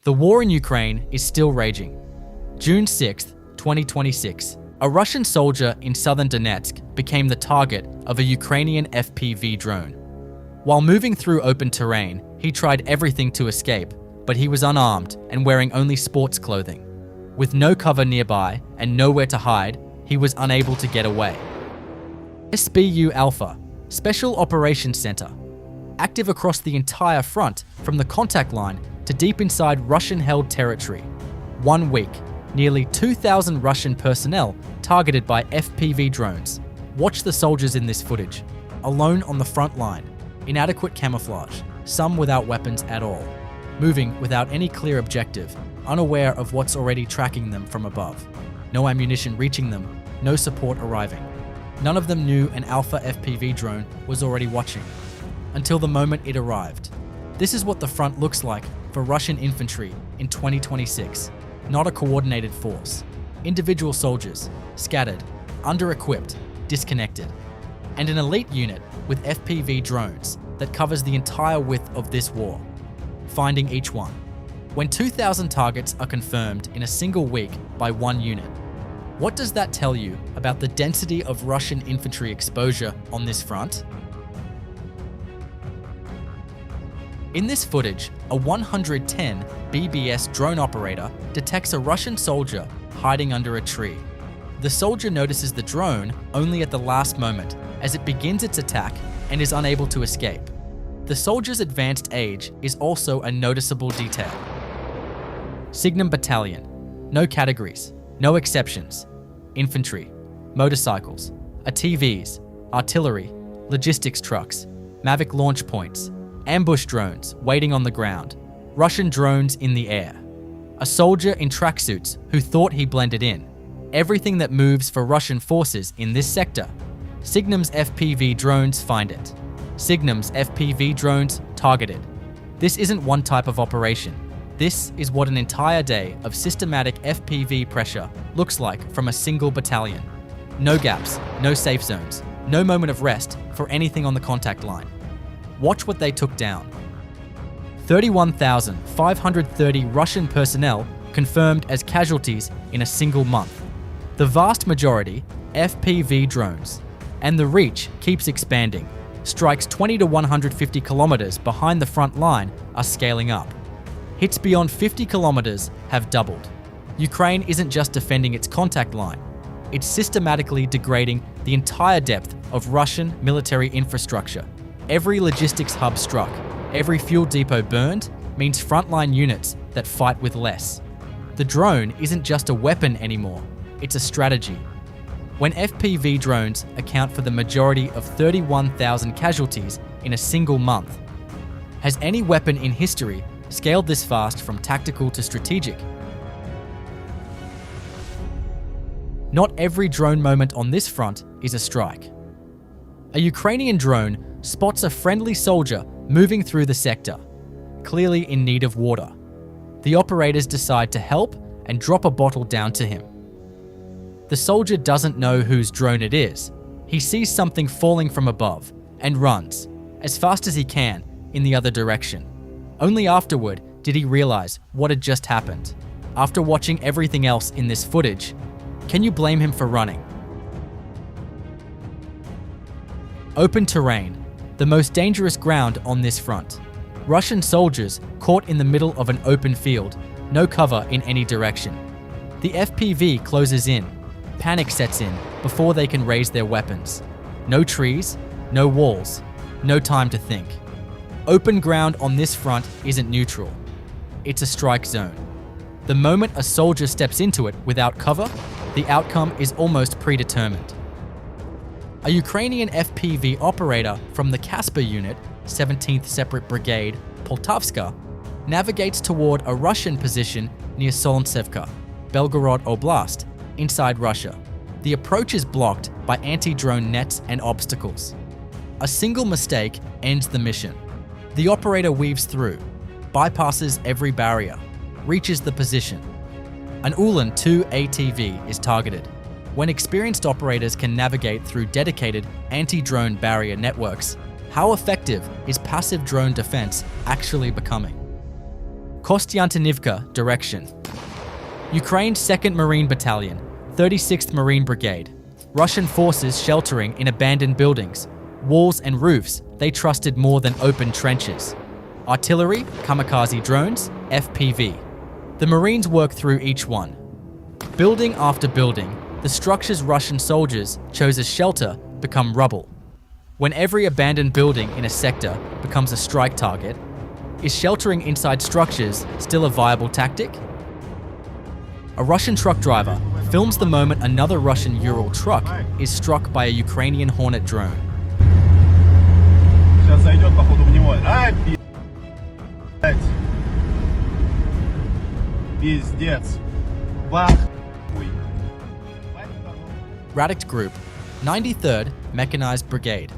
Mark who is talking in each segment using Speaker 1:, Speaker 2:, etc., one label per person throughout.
Speaker 1: The war in Ukraine is still raging. June 6, 2026, a Russian soldier in southern Donetsk became the target of a Ukrainian FPV drone. While moving through open terrain, he tried everything to escape, but he was unarmed and wearing only sports clothing. With no cover nearby and nowhere to hide, he was unable to get away. SBU Alpha, Special Operations Center, active across the entire front from the contact line to deep inside Russian-held territory. 1 week, nearly 2,000 Russian personnel targeted by FPV drones. Watch the soldiers in this footage, alone on the front line, inadequate camouflage, some without weapons at all, moving without any clear objective, unaware of what's already tracking them from above. No ammunition reaching them, no support arriving. None of them knew an Alpha FPV drone was already watching, until the moment it arrived. This is what the front looks like for Russian infantry in 2026. Not a coordinated force. Individual soldiers, scattered, under-equipped, disconnected. And an elite unit with FPV drones that covers the entire width of this war, finding each one. When 2,000 targets are confirmed in a single week by one unit, what does that tell you about the density of Russian infantry exposure on this front? In this footage, a 110 BBS drone operator detects a Russian soldier hiding under a tree. The soldier notices the drone only at the last moment as it begins its attack and is unable to escape. The soldier's advanced age is also a noticeable detail. SIGNUM Battalion, no categories, no exceptions. Infantry, motorcycles, ATVs, artillery, logistics trucks, Mavic launch points, ambush drones waiting on the ground, Russian drones in the air. A soldier in tracksuits who thought he blended in. Everything that moves for Russian forces in this sector. SIGNUM's FPV drones find it. SIGNUM's FPV drones targeted. This isn't one type of operation. This is what an entire day of systematic FPV pressure looks like from a single battalion. No gaps, no safe zones, no moment of rest for anything on the contact line. Watch what they took down. 31,530 Russian personnel confirmed as casualties in a single month. The vast majority, FPV drones. And the reach keeps expanding. Strikes 20 to 150 kilometers behind the front line are scaling up. Hits beyond 50 kilometers have doubled. Ukraine isn't just defending its contact line. It's systematically degrading the entire depth of Russian military infrastructure. Every logistics hub struck, every fuel depot burned, means frontline units that fight with less. The drone isn't just a weapon anymore, it's a strategy. When FPV drones account for the majority of 31,000 casualties in a single month, has any weapon in history scaled this fast from tactical to strategic? Not every drone moment on this front is a strike. A Ukrainian drone spots a friendly soldier moving through the sector, clearly in need of water. The operators decide to help and drop a bottle down to him. The soldier doesn't know whose drone it is. He sees something falling from above and runs, as fast as he can, in the other direction. Only afterward did he realize what had just happened. After watching everything else in this footage, can you blame him for running? Open terrain, the most dangerous ground on this front. Russian soldiers caught in the middle of an open field, no cover in any direction. The FPV closes in. Panic sets in before they can raise their weapons. No trees, no walls, no time to think. Open ground on this front isn't neutral. It's a strike zone. The moment a soldier steps into it without cover, the outcome is almost predetermined. A Ukrainian FPV operator from the Casper unit, 17th Separate Brigade, Pokrovsk, navigates toward a Russian position near Solontsevka, Belgorod Oblast, inside Russia. The approach is blocked by anti-drone nets and obstacles. A single mistake ends the mission. The operator weaves through, bypasses every barrier, reaches the position. An Ulan 2 ATV is targeted. When experienced operators can navigate through dedicated anti-drone barrier networks, how effective is passive drone defense actually becoming? Kostiantynivka direction. Ukraine's 2nd Marine Battalion, 36th Marine Brigade. Russian forces sheltering in abandoned buildings, walls and roofs they trusted more than open trenches. Artillery, kamikaze drones, FPV. The Marines work through each one. Building after building, the structures Russian soldiers chose as shelter become rubble. When every abandoned building in a sector becomes a strike target, is sheltering inside structures still a viable tactic? A Russian truck driver films the moment another Russian Ural truck is struck by a Ukrainian Hornet drone. Radict Group, 93rd Mechanized Brigade.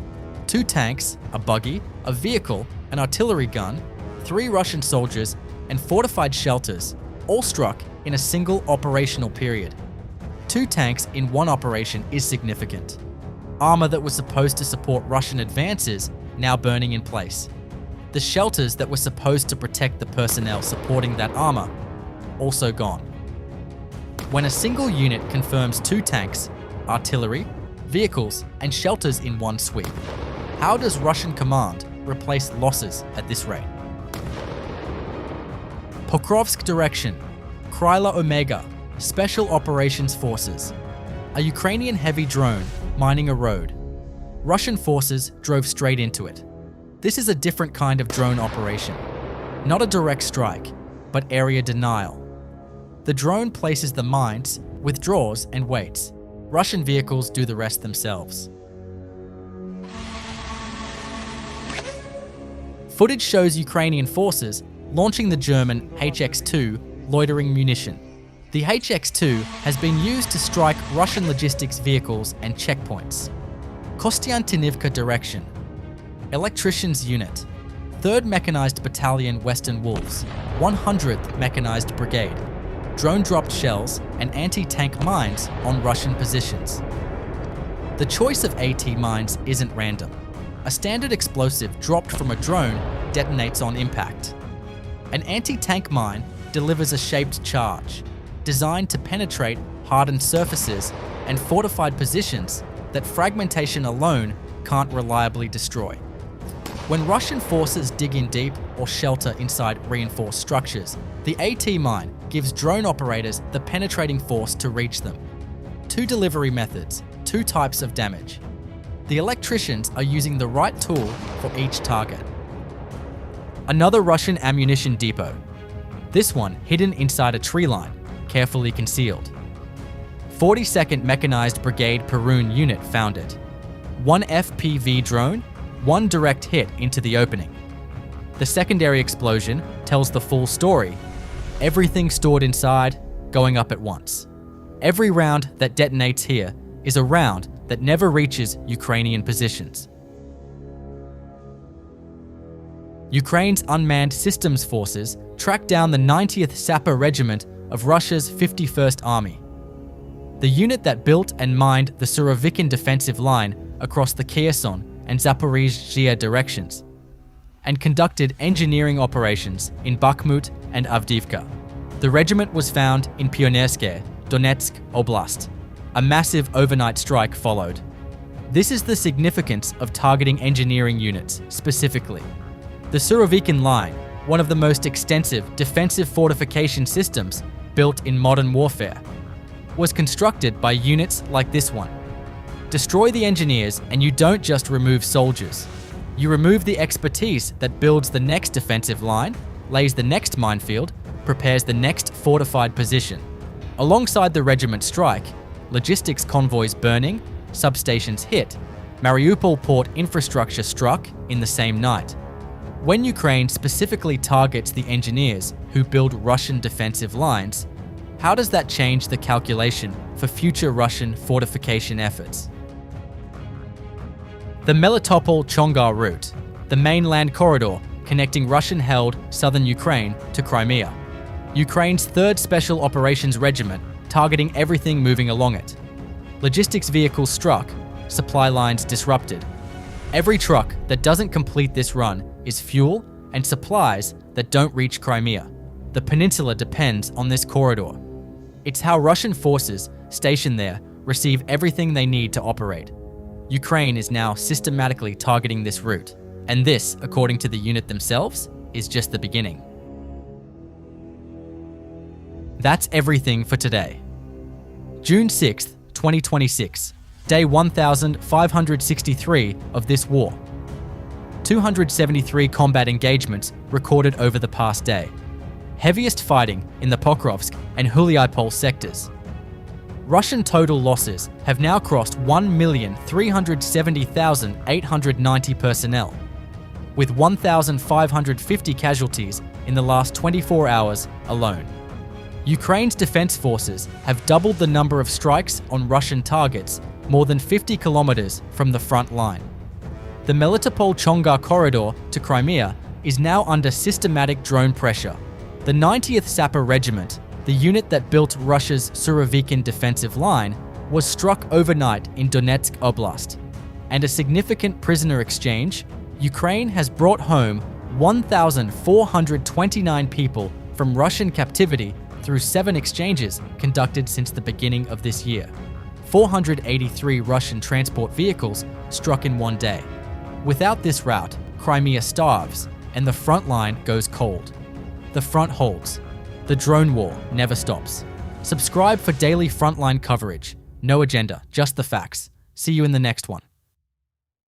Speaker 1: 2 tanks, a buggy, a vehicle, an artillery gun, 3 Russian soldiers, and fortified shelters, all struck in a single operational period. 2 tanks in one operation is significant. Armor that was supposed to support Russian advances now burning in place. The shelters that were supposed to protect the personnel supporting that armor, also gone. When a single unit confirms 2 tanks, artillery, vehicles, and shelters in one sweep, how does Russian command replace losses at this rate? Pokrovsk direction. Kryla Omega, Special Operations Forces. A Ukrainian heavy drone mining a road. Russian forces drove straight into it. This is a different kind of drone operation. Not a direct strike, but area denial. The drone places the mines, withdraws, and waits. Russian vehicles do the rest themselves. Footage shows Ukrainian forces launching the German HX-2 loitering munition. The HX-2 has been used to strike Russian logistics vehicles and checkpoints. Kostiantynivka direction. Electricians Unit, 3rd Mechanized Battalion Western Wolves, 100th Mechanized Brigade. Drone dropped shells and anti-tank mines on Russian positions. The choice of AT mines isn't random. A standard explosive dropped from a drone detonates on impact. An anti-tank mine delivers a shaped charge, designed to penetrate hardened surfaces and fortified positions that fragmentation alone can't reliably destroy. When Russian forces dig in deep or shelter inside reinforced structures, the AT mine gives drone operators the penetrating force to reach them. 2 delivery methods, 2 types of damage. The electricians are using the right tool for each target. Another Russian ammunition depot. This one hidden inside a tree line, carefully concealed. 42nd Mechanized Brigade Perun unit found it. 1 FPV drone, 1 direct hit into the opening. The secondary explosion tells the full story. Everything stored inside, going up at once. Every round that detonates here is a round that never reaches Ukrainian positions. Ukraine's unmanned systems forces tracked down the 90th Sapper Regiment of Russia's 51st Army. The unit that built and mined the Surovikin defensive line across the Kherson and Zaporizhzhia directions, and conducted engineering operations in Bakhmut and Avdiivka. The regiment was found in Pionerske, Donetsk Oblast. A massive overnight strike followed. This is the significance of targeting engineering units specifically. The Surovikin line, one of the most extensive defensive fortification systems built in modern warfare, was constructed by units like this one. Destroy the engineers and you don't just remove soldiers. You remove the expertise that builds the next defensive line, lays the next minefield, prepares the next fortified position. Alongside the regiment strike, logistics convoys burning, substations hit, Mariupol port infrastructure struck in the same night. When Ukraine specifically targets the engineers who build Russian defensive lines, how does that change the calculation for future Russian fortification efforts? The Melitopol-Chongar route, the mainland corridor connecting Russian-held southern Ukraine to Crimea. Ukraine's 3rd Special Operations Regiment targeting everything moving along it. Logistics vehicles struck, supply lines disrupted. Every truck that doesn't complete this run is fuel and supplies that don't reach Crimea. the peninsula depends on this corridor. It's how Russian forces stationed there receive everything they need to operate. Ukraine is now systematically targeting this route, and this, according to the unit themselves, is just the beginning. That's everything for today. June 6th, 2026, day 1563 of this war. 273 combat engagements recorded over the past day. Heaviest fighting in the Pokrovsk and Melitopol sectors. Russian total losses have now crossed 1,370,890 personnel, with 1,550 casualties in the last 24 hours alone. Ukraine's defense forces have doubled the number of strikes on Russian targets more than 50 kilometers from the front line. The Melitopol-Chongar corridor to Crimea is now under systematic drone pressure. The 90th Sapper Regiment, the unit that built Russia's Surovikin defensive line, was struck overnight in Donetsk Oblast. And a significant prisoner exchange, Ukraine has brought home 1,429 people from Russian captivity through 7 exchanges conducted since the beginning of this year. 483 Russian transport vehicles struck in one day. Without this route, Crimea starves and the front line goes cold. The front holds. The drone war never stops. Subscribe for daily frontline coverage. No agenda, just the facts. See you in the next one.